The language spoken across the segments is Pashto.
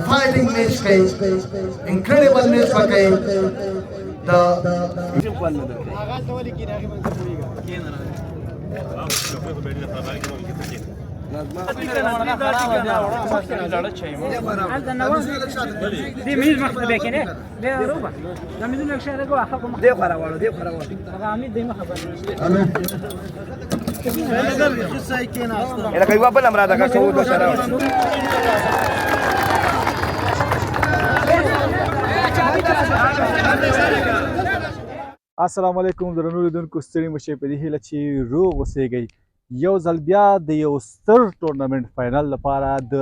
fighting match kai incredible match kai the السلام علیکم درنو لیدونکو ستړي مشئ په دې هیله چې روغ اوسئ. یو ځل بیا د یو ستر ټورنمنټ فاینل لپاره د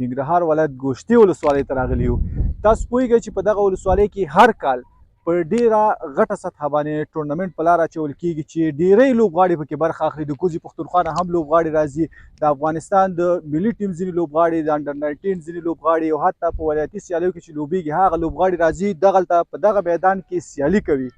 ننګرهار ولایت ګوشتي ولسوالۍ ته راغلي یو. تاسو پوهیږئ چې په دغه ولسوالۍ کې هر کال په ډیره غټه سطحه باندې ټورنمنټ په لاره اچول کیږي چې ډیری لوبغاړي پکې برخه اخلي. د کوزي پښتونخوا نه هم لوبغاړي راځي، د افغانستان د ملي ټیم ځینې لوبغاړي، د انډر 19 ځینې لوبغاړي او حتی په ولایتي سیالیو کې چې لوبیږي هغه لوبغاړي راځي دغلته په دغه میدان کې سیالي کوي.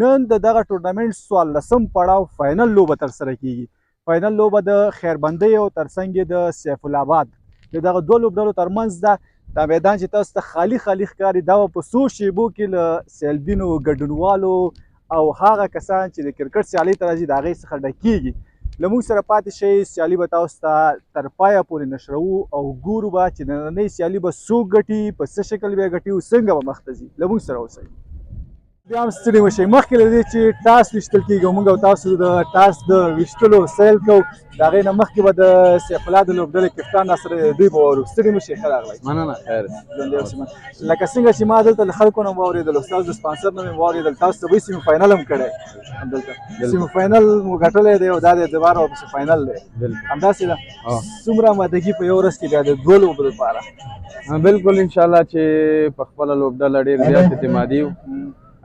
نن د دغه ټورنمنټ 14 پړاو فاینل لوبه ترسره کیږي. فاینل لوبه د خیربندۍ او ترڅنګ یې د سیف الآباد د دغه دوه لوبډلو ترمنځ ده. دا میدان چې تاسو ته خالي خالي ښکاري دا به په څو شیبو کې له سیلبینو ګډونوالو او هغه کسان چې د کرکټ سیالۍ ته راځي د هغې څخه ډکیږي. له موږ سره پاتې شئ، سیالي به تاسو ته تر پایه پورې نشروو او ګورو به چې نننۍ سیالي به څوک ګټي، په څه شکل به یې ګټي او څنګه به مخته ځي. له موږ سره اوسئ. بیا هم ستړي مشئ. مخکې له دې چې ټاس ویشتل کېږي او موږ او تاسو د ټاس د ویشتلو سیل کوو، د هغې نه مخکې به د سیف الله د لوبډلې کپتان راسره دوی به واورو. ستړي مشئ، ښه راغلی. مننه، خیر. ژوندی اوسئ. لکه څنګه چې ما دلته له خلکو نه مو واورېدل، ستاسو د سپانسر نه مې واورېدل، تاسو ته به سیمي فاینل هم کړی همدلته. سیمي فاینل مو ګټلی دی او دا د اعتبار ورپسې فاینل دی، همداسې ده. څومره آمادګي په یو ورځ کې بیا د دوه لوبو لپاره؟ بالکل انشاءالله چې په خپله لوبډله ډېر زیات اعتمادي یو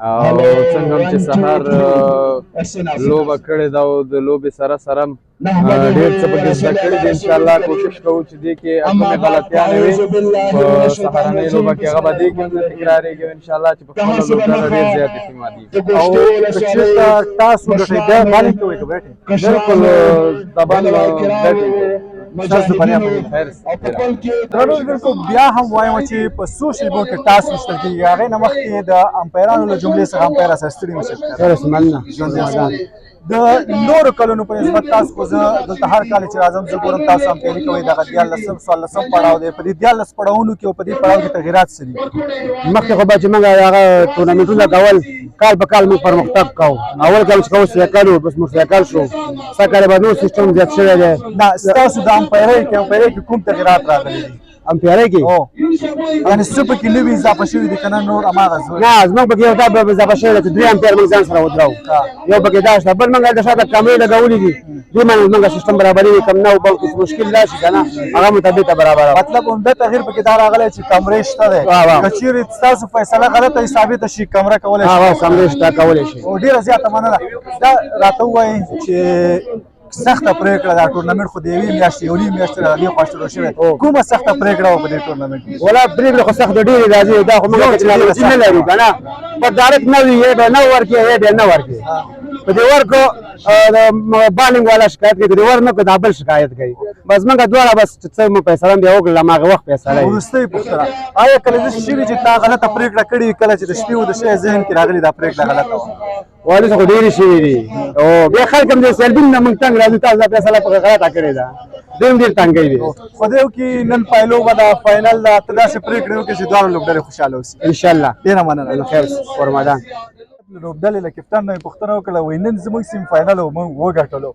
او څنګه هم چې سهار لوبه کړې ده او د لوبې سره سره ډېر څه پکې زده کړي دي. انشاءالله کوشش کوو چې دې کې کومې غلطیانې وي په سهارنۍ لوبه کې هغه به دې کې هم تکرارېږي او انشاءالله چې په خپله لوبډله ډېر زیات اعتمادي او که چېرته ټاس وګټئ بیا بالینګ کوئ که بیټینګ؟ بالکل طبعا بیټینګ درنو لیدونکو بیا هم وایم چې په څو شیبو کې ټاس ویشتل کېږي. هغې نه مخکې د امپایرانو له جملې څخه امپایر اساس ستړي مشئ. د نورو کلونو په نسبت تاسو خو زه دلته هر کال چې راځم زه ګورم تاسو امپیري کوئ. دغه 14 پړاو دی. په دې 14 پړاوونو کې او په دې پړاو کې تغیرات څه دي؟ مخکې خو به چې موږ هغه ټورنمنټونه کول کال په کال موږ پرمختګ کوو. اول کال چې کوو سیکل وو، بس موږ سیکل شو. سږ کال به نور سیسټم زیات شوی دی. نه ستاسو د امپیرۍ کې کوم تغیرات راغلي دي؟ امپیرۍ کې یعنې څه پکې نوي اضافه شوي دي که نه نور هماغه؟ نه زموږ پکې یو دا اضافه شوی ده چې 3 امپیر موږ ځان سره ودرو. یو پکې دا شته، بل موږ هلته شاته کمرې لګولې دي، دې باندې زموږ سیسټم برابرېږي. کم نه بل هېڅ مشکل راشي که نه هغه مطابق ته برابره. مطلب عمده تغییر پکې دا راغلی چې کمرې شته دی. که چېرې ستاسو فیصله غلطه ثابته شي کمره کولی شي؟ هغه کمرې شته، کولی شي. او ډېره زیاته مننه. دا راته ووایئ چې سخته پرېکړه دا ټورنمنټ خو د یوې میاشتې یو نیم میاشتې راغلي خوا شروع شوی، کومه سخته پرېکړه وه په دې ټورنمنټ کې؟ ولا پرېکړه خو سخته ډېرې راځي. دا خو موږ ټیکنالوژي نه لرو که نه، په ډایرکټ نه وي، یې به نه ورکړي یې به نه ورکړي. په دې ورکړو د بالینګ والا شکایت کوي، که دې ور نه کړو دا بل شکایت کوي. بس موږ دواړه بس څه مو فیصله بیا وکړل هماغه وخت فیصله. وروستۍ پوښتنه، آیا کله داسې شوي چې تا غلطه پرېکړه کړې وي کله چې د شپې و د شی ذهن کې راغلي دا پرېکړه غلطه وه؟ والي خو ډېرې شوي دي او بیا خلک هم د سیلبین نه موږ تنګ راځي، تاسو دا فیصله پکې غلطه کړې ده. دوی هم ډېر تنګی دي. خدای وکړي نن پایلوبه ده، فاینل ده، ته داسې پرېکړې وکړې چې دواړه لوبډلې خوشحاله اوسي انشاءالله. ډېره مننه. خیر ورمدان. لوبډلې له کپتان نه مې پوښتنه وکړه، وایي نن زموږ سیم فاینل و موږ وګټلو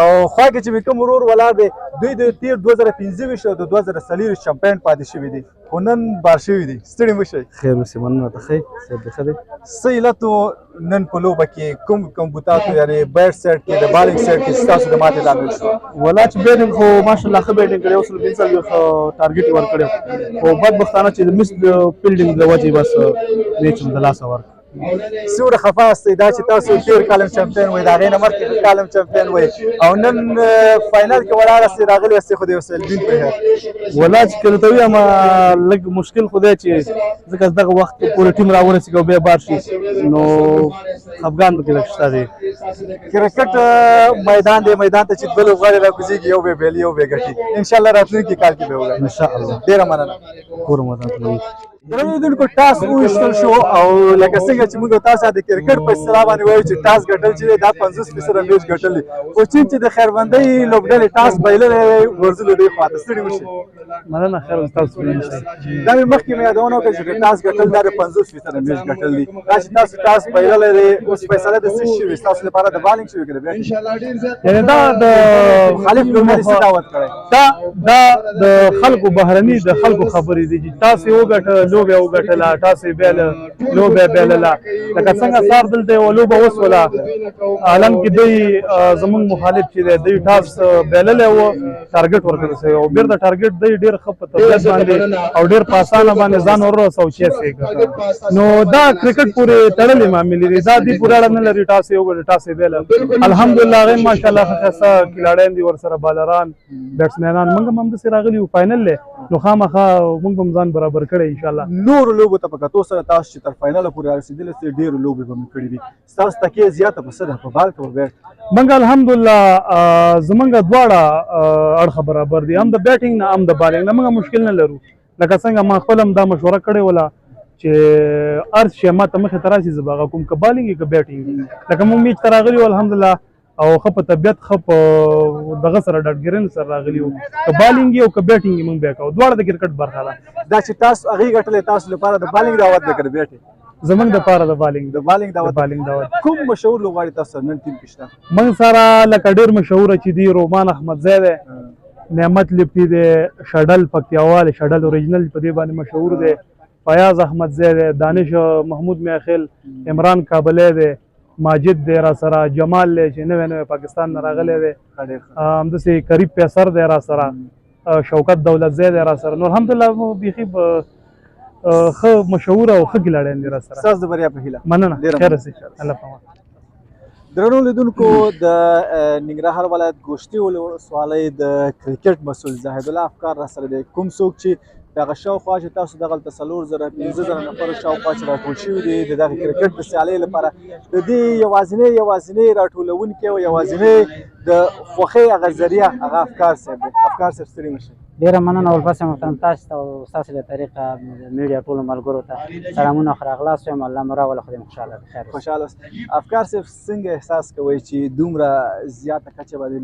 او خوا کې چې مې کوم ورور ولاړ دی دوی د تیر 2025 او د 2024 چمپیون پاتې شوي دي، خو نن بار شوي دي. ستړي مه شئ. خیر اوسئ. مننه. ته ښه صحت دې ښه دی؟ څه علت و نن په لوبه کې کوم کوم بوتاتو یعنې بیټ سیټ کې د بالینګ سیټ کې ستاسو د ماتې لامل شو؟ ولا چې بیټینګ خو ماشاءالله ښه بیټینګ کړی، اوس 20 یو ټارګېټ ورکړی، خو بدبختانه چې د مس د فیلډینګ د وجې بس میچ هم د لاسه ورکړ. څومره خفه استئ دا چې تاسو تېر کال هم چمپیون وئ د هغې نه مخکې کال هم چمپیون وئ او نن فاینل کې ولاړاستئ راغلي یاستئ خو د یو سیلبین په هیات ولا چې کله ته وایم لږ مشکل خو دی چې ځکه دغه وخت پورې ټیم راورسېږي او بیا بار شي نو خفګان پکې لږ شته دی. کرکټ میدان دی میدان ته چې دوه لوبغاړي راکوزېږي یو به بېلي یو به ګټي انشاءالله راتلونکي کال کې به وګټي انشاءالله. ډېره مننه. کور مدد کوي. درنو لیدونکو ټاس وویشتل شو او لکه څنګه چې موږ تاسو د کرکټ په اصطلاح باندې وایو چې ټاس ګټل چې دی دا 50% میچ ګټل دی خو چین چې د خیربندۍ لوبډلې ټاس بایللی دی ورځلو دی خواته ستړي مه شئ. مننه خیر تاسو پرې دا مې مخکې مې یادونه وکړه چې د ټاس ګټل دا د 50% میچ ګټل دی. دا چې تاسو ټاس بایللی دی اوس فیصله د څه شوې ستاسو لپاره د بالینګ شوې که د بیټینګ؟ یعنې دا د مخالف لوبډلې څه دعوت کړی؟ دا د خلکو بهرني د خلکو خبرې دي چې تاسې وګټه لوبه یې وګټله تاسې بایله لوبه یې بایلله لکه څنګه سار دلته یوه لوبه وسوله عالم کې دوی زموږ مخالف چې دی دوی ټاس بایللی و ټارګټ ورکړل شوی او بېرته ټارګټ دوی ډېر ښه په طبیعت باندې او ډېر په اسانه باندې ځان وررسو چې یې نو دا کرکټ پورې تړلې معاملې دي دا دوی پورې اړه نه لري ټاس یې وګټه ټاس یې بایله الحمدلله هغې ماشاءالله ښه ښایسته کلاړیان دي ورسره بالران بیټسمینان موږ هم همداسې راغلي وو فاینل دی نو خامخا موږ هم ځان برابر کړی انشاءالله. نورو لوبو ته په کتو سره تاسو چې تر فاینله پورې رسېدلي سئ ډېرو لوبې به مې کړي دي ستاسو تکیه زیاته په څه ده په بال که په بیټ؟ موږ الحمدلله زموږ دواړه اړخه برابر دي هم د بیټینګ نه هم د بالینګ نه موږ مشکل نه لرو لکه څنګه ما خپل هم دا مشوره کړې وله چې هر شی ما ته مخې ته راشي زه به هغه کوم که بالینګ وي که بیټینګ لکه موږ میچ ته راغلي وو الحمدلله او ښه په طبیعت ښه په دغه سره ډاډګیرنې سره راغلي وو که بالینګ یې او که بیټینګ یې موږ بیا کوو دواړه د کرکټ برخه ده. دا چې تاسو هغې ګټلې تاسو لپاره د بالینګ دعوت دی که د بیټ؟ زموږ دپاره د بالینګ د بالینګ دعوت. کوم مشهور لوبغاړي تاسو سره نن ټیم کې شته؟ موږ سره لکه ډېر مشهوره چې دي رومان احمدزی دی نعمت لپټي دی شډل پکتیاوال شډل اوریجنل په دې باندې مشهور دی فیاض احمدزی دی دانش محمود میاخیل عمران کابلی دی ماجد دی را سره جمال دی چې نوی نوی پاکستان نه راغلی دی همداسې قریب پیسر دی را سره شوکت دولتزی دی را سره نو الحمدلله بیخي ښه مشهوره او ښه ګیلاړیان دي را سره. ستاسو د بریا په هیله. مننه خیر اوسئ الله پامان. درنو لیدونکو د ننګرهار ولایت ګوشتي ولسوالۍ د کرکټ مسؤل زاهد الله افکار را سره دی کوم څوک چې دغه شاوخوا چې تاسو دغلته 4,000 نفرو شاوخوا چې راټول شوي دي د دغه کرکټ د سیالۍ لپاره د دې یوازینی راټولونکی او یوازینی د خوښۍ هغه ذریعه هغه افکار صاحب دی. افکار صاحب ستړي مه شئ. ډېره مننه ولپسې محترم تاسو ته او ستاسو له طریقه میډیا ټولو ملګرو ته سلامونه ښه راغلاست وایم الله مو راوله خدای مو خوشحاله کړي. خوشحاله اوسئ. افکار صاحب څنګه احساس کوئ چې دومره زیاته کچه باندې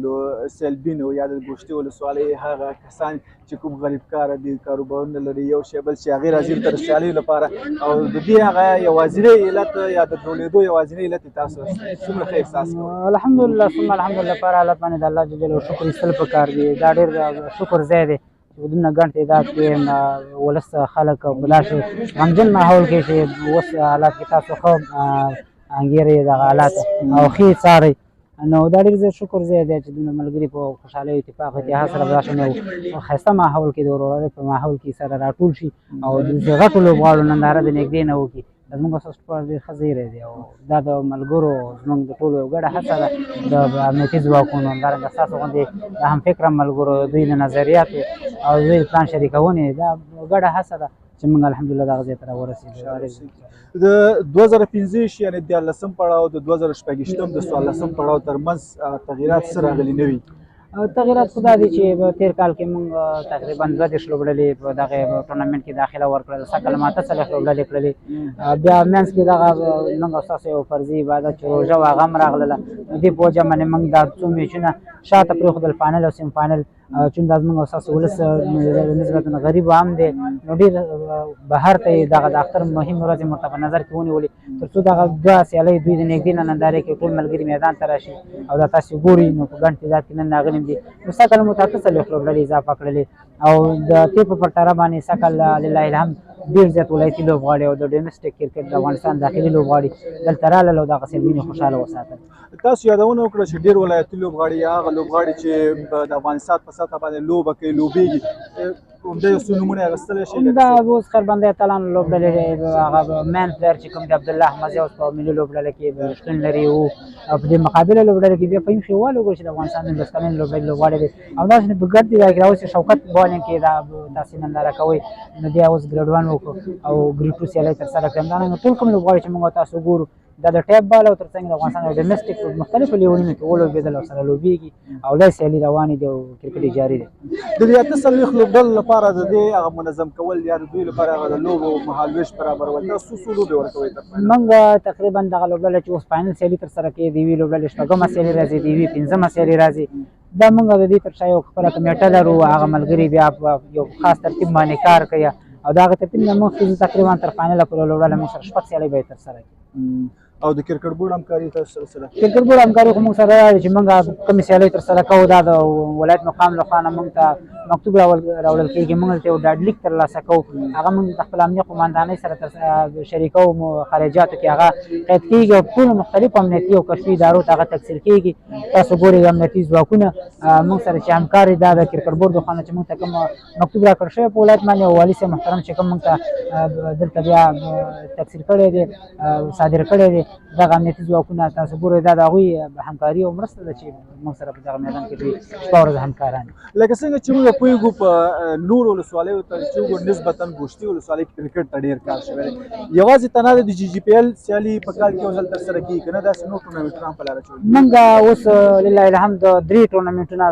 سیلبین او یا د ګوشتي ولسوالۍ هغه کسان چې کوم غریب کاره دي کاروبارونه لري یو شی بل شي هغې راځي تر سیالۍ لپاره او د دې هغه یوازینی علت یا د ټولېدو یوازینی علت تاسو څومره ښه احساس کوئ؟ الحمدلله ثم الحمدلله پر حالت باندې د الله جل جلاله شکر ایستل پکار دي دا ډېر شکر ځای دی چې دومره ګڼ تعداد کې ولس خلک په داسې غمجن ماحول کې چې اوس حالات کې تاسو ښه انګیرئ دغه حالات او ښې څارئ نو دا ډېر زیات شکر ځای دی چې دومره ملګري په خوشحالۍ اتفاق اتحاد سره به داسې یو ښایسته ماحول کې د ورورولۍ په ماحول کې سره راټول شي او د غټو لوبغاړو ننداره د نږدې نه وکړي زموږ اساس لپاره ډېر ښه ځای دی او دا د ملګرو زموږ د ټولو یو ګډه هڅه ده د امنیتي ځواکونو همدارنګه ستاسو غوندې د همفکره ملګرو دوی د نظریاتو او دوی د پلان شریکونې دا ګډه هڅه ده چې موږ الحمدلله دغه ځای ته راورسېدو. د 2015 یعنې 14 پړاو د 2016 د 14 پړاو ترمنځ تغییرات څه راغلي نه وي؟ تغییرات خو دا دي چې په تېر کال کې موږ تقریبا 22 لوبډلې په دغه ټورنمنټ کې داخله ورکړله سږ کال ماته 40 لوبډلې کړلې بیا منځ کې دغه موږ او ستاسو یو فرضي عبادت چې روژه وه هغه هم راغلله دې په وجه باندې موږ دا څو میچونه شاته پرېښودل فاینل او سیم فاینل چون دا زموږ او ستاسو ولس نسبتا غریب هم دی نو ډېر بهر ته یې دغه د اختر مهم ورځې ورته په نظر کې ونیولې تر څو دغه دوه سیالۍ دوی د نږدې نه نندارې کې ټول ملګري میدان ته راشي او دا تاسې ګورئ نو په ګڼ تعداد کې نن راغلي دي نو سږ کال مو ته 40 لوبډلې اضافه کړلې او د تېر په پرتله باندې سږ کال لله الحمد ډېر زیات ولایتي لوبغاړي او د ډومسټک کرکټ د افغانستان داخلي لوبغاړي دلته راغلل او دغه سیلمینې خوشحاله وساتل. تاسو یادونه وکړه چې ډېر ولایتي لوبغاړي هغه لوبغاړي چې د افغانستان په سطحه باندې لوبه کوي لوبېږي عمده یو څو نومونه یې اخیستلی شئ؟ دا اوس خیربنده اتلان لوبډلې هغه مین پلیر چې کوم دی عبدالله احمدزی اوس په ملي لوبډله کې شتون لري او په دې مقابله لوبډله کې بیا فهیم شېوال وګورئ چې د افغانستان د 10 کلن لوبډلې لوبغاړی دی او داسې په ګډ دی کې اوس شوکت بالینګ کې دا تاسې ننداره کوئ نو دی اوس ګریډ 1 وکړو او ګریډ 2 سیالۍ ترسره کړې همدارنګه ټول کوم لوبغاړي چې موږ تاسو ګورو دا د ټیپ بال او ترڅنګ د افغانستان د ډومېسټک مختلفو لیولونو کې ولوبېدل او سره لوبېږي او دا سیالي روانې دي او کرکټ جاري دی. د دې 48 لوبډلو لپاره د دې هغه منظم کول یا د دوی لپاره هغه د لوبو مهالویش برابرول تاسو څو لوبې ورکوئ تقریبا؟ موږ تقریبا دغه لوبډله چې اوس فاینل سیالي ترسره کوي د یوې لوبډلې شپږمه سیالي راځي د یوې پنځمه سیالي راځي دا موږ د دې تر شا یو خپله کمیټه لرو هغه ملګري بیا یو خاص ترتیب باندې کار کوي او د هغه ترتیب نه مخکې تقریبا تر فاینله پورې لوبډله موږ سره شپږ سیالۍ به یې ترسره کړي. او د کرکټ بورډ همکاري تاسو سره؟ کرکټ بورډ همکاري خو موږ سره دا چې موږ کومې سیالۍ ترسره کوو دا د ولایت مقام لخوا نه موږ ته مکتوب راوړل کېږي موږ ته یو ډاډلیک ترلاسه کوو هغه موږ د خپل امنیه قماندانۍ سره شریکوو خارجاتو کې هغه قید کېږي او ټولو مختلفو امنیتي او کشفي ادارو ته هغه تکثیر کېږي. تاسو ګورئ امنیتي ځواکونه موږ سره چې همکاري دا د کرکټ بورډ د خوا نه چې موږ ته کوم مکتوب راکړل شوی په ولایت باندې او والي صاحب محترم چې کوم موږ ته دلته بیا تکثیر کړی دی صادر کړی دی دغه امنیتي ځواکونه تاسو ګورئ دا د هغوی همکاري او مرسته ده چې موږ سره په دغه میدان کې دوی شپه ورځ همکاران دي. لکه څنګه چې موږ پوهېږو په نورو ولسوالیو ته چې وګورو نسبتا ګوشتي ولسوالۍ کې کرکټ ته ډېر کار شوی دی یوازې تنها د جي جي پي ایل سیالي په کال کې یو ځل ترسره کېږي که نه داسې نور ټورنامنټونه هم په لاره اچولي موږ اوس لله الحمد 3 ټورنمنټونه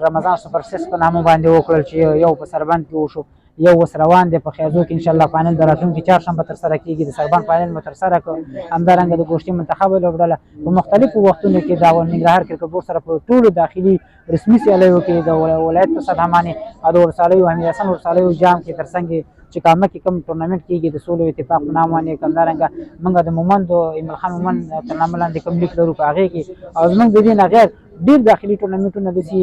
رمضان سوپر 6 په نامه باندې وکړل چې یو په سربند کې وشو یو اوس روان دی په خیازو کې انشاءالله فاینل د راتلونکي چهارشنبه ترسره کېږي د سربند فاینل مو ترسره کړو همدارنګه د ګوشتي منتخبه لوبډله په مختلفو وختونو کې د ننګرهار کرکټ بورډ سره په ټولو داخلي رسمي سیالیو کې د ولایت په سطح باندې او د ولسوالیو حمید حسن ولسوالیو جام کې ترڅنګ چې کامه کې کوم ټورنمنټ کېږي د سولو اتفاق په نام باندې همدارنګه موږ د مومند ایمل خان مومند تر نامه لاندې کوم لیک لرو په هغې کې او زموږ د دې نه غیر ډېر داخلي ټورنمنټونه داسې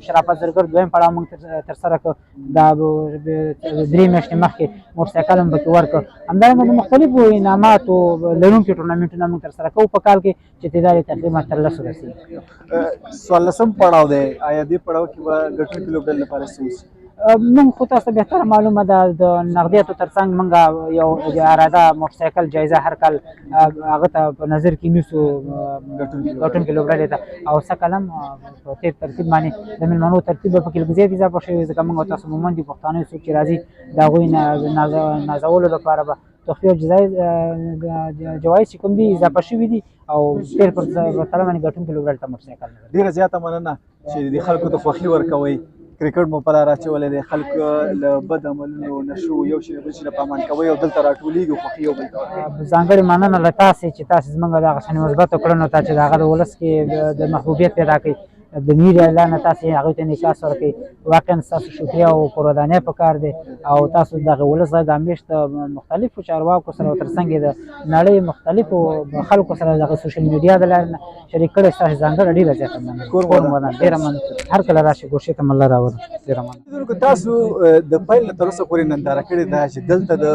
شرافت زرګر دویم پړاو موږ ترسره کړ دا 3 میاشتې مخکې موټرسایکل هم پکې ورکړ همدارنګه د مختلفو انعاماتو لرونکي ټورنمنټونه موږ ترسره کوو په کال کې چې تعداد یې تقریبا تر 10 رسېږي. 14 پړاو دی آیا دې پړاو کې به ګټونکي لوبډلې لپاره څه موږ خو تاسو ته بهتره معلومه ده د نقدیاتو ترڅنګ موږ یو اراده موټرسایکل جایزه هر کال هغه ته په نظر کې نیسو ګټونکي لوبډلې ته او څه کال هم په تیر ترتیب باندې د میلمنو ترتیب به پکې لږ زیات اضافه شوی ځکه موږ تاسو مومند دي پښتانه څوک چې راځي د هغوی نازولو لپاره به تحفې او جوایز چې کوم دي اضافه شوي دي او تیر پر تړه باندې ګټونکي لوبډلې ته موټرسایکل ډېره زیاته مننه چې د خلکو ته خوښي ورکوئ کرکټ مو په لاره اچولی دی خلکو له بد عملونو نشو یو شي بل شي نه پامان کوئ او دلته راټولېږي خوښي یو بل ته ورکوئ. ځانګړې مننه له تاسې چې تاسې زموږ دغه شانې مثبتو کړنو ته چې د هغه د ولس کې د محبوبیت پیدا کوي د میډیا له لارې تاسې هغوی ته انعکاس ورکوئ واقعا ستاسو شکریه او قربانۍ پکار دی او تاسو دغه ولس غږ همیش د مختلفو چارواکو سره او ترڅنګ یې د نړۍ مختلفو خلکو سره دغه سوشل میډیا د لارې نه شریک کړی ستاسې ځانګړې ډېره زیاته مننه ډېره مننه هر کله راشئ ګوشې ته مله راولم ډېره مننه. تاسو د پیل نه تر اوسه پورې ننداره کړې ده چې دلته د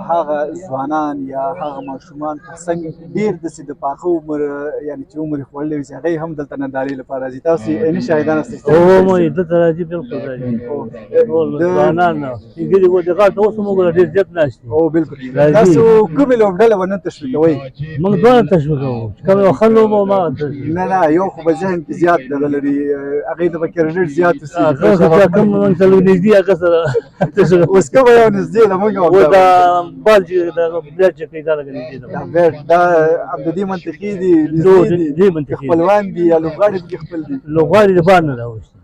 هغه ځوانان یا هغه ماشومان ترڅنګ ډېر داسې د پاخه عمر یعنې چې عمر یې خوړلی وي چې هغې هم دلته نندارې لپاره راځي تاسو عیني شاهدان استئ دلته راځي بالکل راځي ټول ځوانان انګري و دغه اوس موږ ډېر زیات ناشتي او بالکل تاسو کومې لوبډلې به نن تشویقوئ؟ موږ دواړه تشویقوو چې کوم یو ښه لوبه ما نه یو خو به ذهن کې زیات دغه لري هغې ته به کریډټ زیات کوم موږ سره نږدې هغه سره اوس کومه یو نږدې ده موږ و دا بال چې دا بلډ چې کوي دا لږ نږدې ده دا همدې منطقي دي نږدې دي خپلوان دي یا لوبغاړي پکې خپل دي لوبغاړي د بار نه راوستي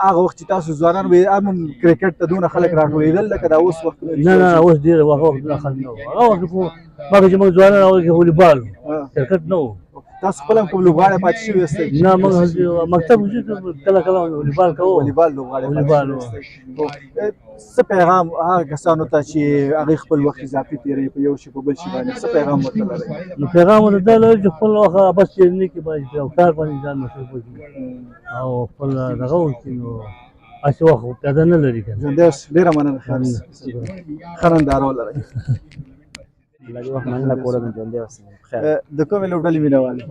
هغه وخت چې تاسو ځوانان وئ هم کرکټ ته دونه خلک راټولېدل لکه دا اوس وخت نه اوس ډېر هغه وختونه خلک نه وو هغه وخت خو مګر چې موږ ځوانان هغه کې والیبال کرکټ نه وو تاسو خپل هم کوم لوبغاړی پاتې شوي یاستئ؟ نه موږ مکتب کې کله کله والیبال کوو والیبال لوبغاړی څه پیغام هغه کسانو ته چې هغوی خپل وخت اضافي تېروي په یو شي په بل شي باندې څه پیغام ورته لرئ؟ نو پیغام ورته دا لري چې خپل وخت بس تېر نه کړي باید په کار باندې ځان مصروف وکړي او خپل دغه وکړي نو هسې وخت پیدا نه لري که نه. ډېره مننه ښه ننداره ولرئ. مننه کوله ژوندی اوسئ. د کومې لوبډلې مینهوال یې؟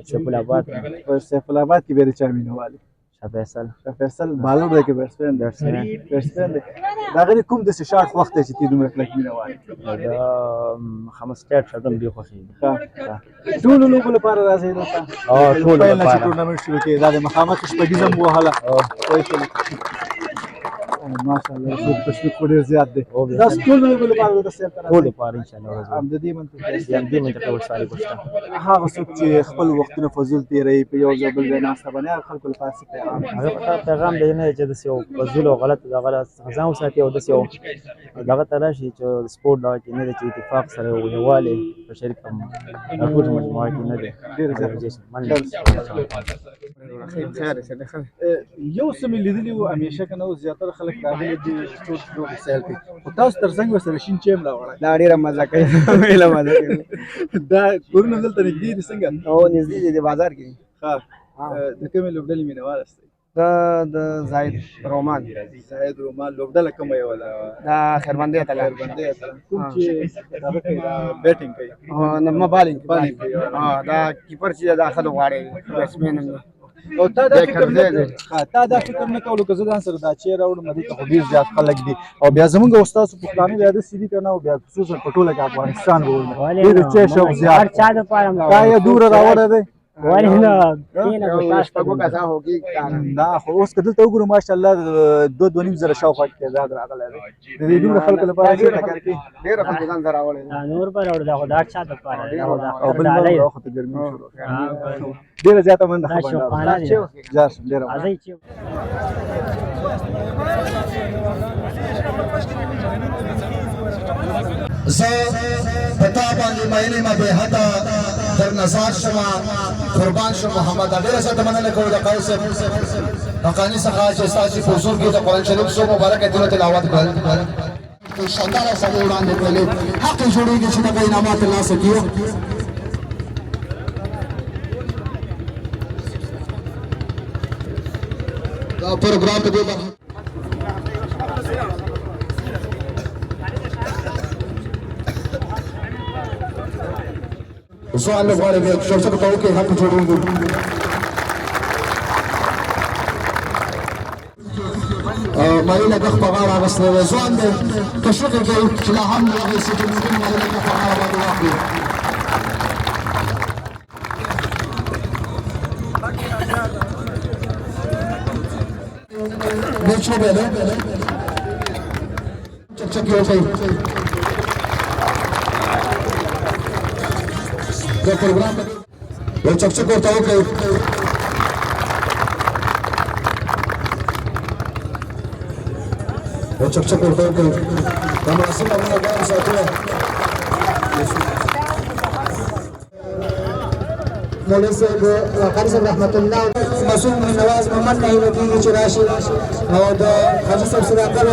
سیف الاباد. په سیف الاباد کې بیا د چا مینهوال یې؟ فیصل بالر دی که بیټسمن دی دا غری کوم د شارټ وخت چې تی دومره کلک مینه وای خمسټیټ شدم دی خوښي ټول لوګو لپاره راځي دلته ټول لپاره ټورنمنټ شروع کړي دا د مخامخ شپږیزم وهله ماشاءالله خو تشویق ډیر زیات دی دا ټول لوګو لپاره د سیل تر ټول لپاره ان شاء الله هم د دې منطقه دې منطقه ورسالي پښتا هغه څوک چې خپل وختونه فضول تیروي په یو ځای بل ځای ناسته باندې هغه خلکو لپاره څه پیغام هغه پیغام دی نه چې د سیو فضول او غلط د غلط ځان وساتي او د سیو دغه تراشي چې سپورت دا کې نه د اتفاق سره ونیواله په شریک هم ټول مجموعه کې نه دی ډیر زیات یو څه مې لیدلي وو همیشه که نه اوس زیاتره خلک راغلي دي ټول لوبې سیل کوي خو تاسو تر څنګ ورسره شین چیم راوړی دا ډیره مزه کوي ویله مزه کوي دا کورونه دلته نږدې دي څنګه او نږدې دي د بازار کې ښه د کومې لوبډلې مینهوال استئ دا د زاید رومان لوبډله کومه یوه ده دا خیربندۍ ته لاړ کوم چې هغه کوي بیټینګ کوي نه بالینګ دا کیپر چې داخله غواړي بیټسمن او تا دا فکر نه کولو که زه ځان سره دا چیر راوړم دې ته خو ډېر زیات خلک دي او بیا زمونږ استادو پښتانه بیا داسې دي که نه او بیا خصوصا په ټوله کې افغانستان به وایي ډېر چای شوق زیات هر چا دپاره دا یې دوره راوړی دی ولې نه کېنه شپږو کسان هوکي دا خو اوس که دلته وګورو ماشاءالله 2.5 زره شاوخوا تعداد راغلی دی د دې دومره خلکو لپاره ډېر ټکر کوي ډېر خلکو ځان سره راوړی نور پر اور دا خو دا چا دپاره او بل وخت ګرمي شروع ډېره زیاته منډه دا شوقانه دي جاس ډېره راځئ چې زه په تا باندې مینې ما بې حده در نظر شمه قربان شم محمد ډېره زیاته مننه کوو د قایي صاحب حقاني څخه چې ستاسو په حضور کې د قرآن شریف څو مبارکه دینه تلاوت کړل شانداره سره وړاندې کړلې حق جوړېږي چې دغه انعامات ترلاسه کړو دا پروګرام په دې سوال لغواړي چې څه کوو کې حق جوړوږي مایله د خبره راغسته ځوان دې تشویق کوي چې لا هم هغه څه چې ممکن مایله د خبره باندې واقعي بچو به له چک یو کوي دا پروګرام یو چک ورته وکړي چک ورته وکړي دا مناسب امونه ګرم ساتله مولوي صاحب قاری صاحب رحمت الله مسعود من نواز محمد نه وکیږي چې راشي او د حاجي صاحب صداقت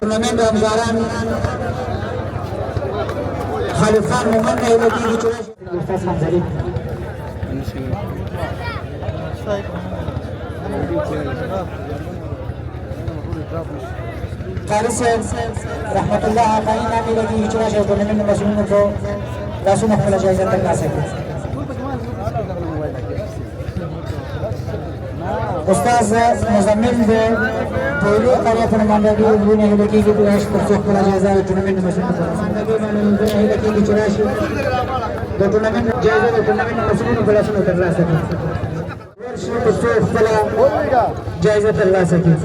ټورنمنټ همکاران خالد خان محمد نه وکیږي چې راشي استاد حنزلي قاری صاحب رحمت الله علیه نامې لګي چې راشي ټورنمنټ مسؤلینو کو لاسونه خپله جایزه ترلاسه کړي استاد مزمل د ټولو قريه پر منډي ونه لګي چې راشي پر خپله جایزه ټورنمنټ مسؤلینو کو باندې لګي چې راشي د ټورنمنټ جایزه د ټورنمنټ مسؤلینو په لاسونو ترلاسه کړي ورشي پر خپله جایزه ترلاسه کړي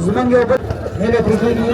زمونږ یو بل هیله پرې کېږي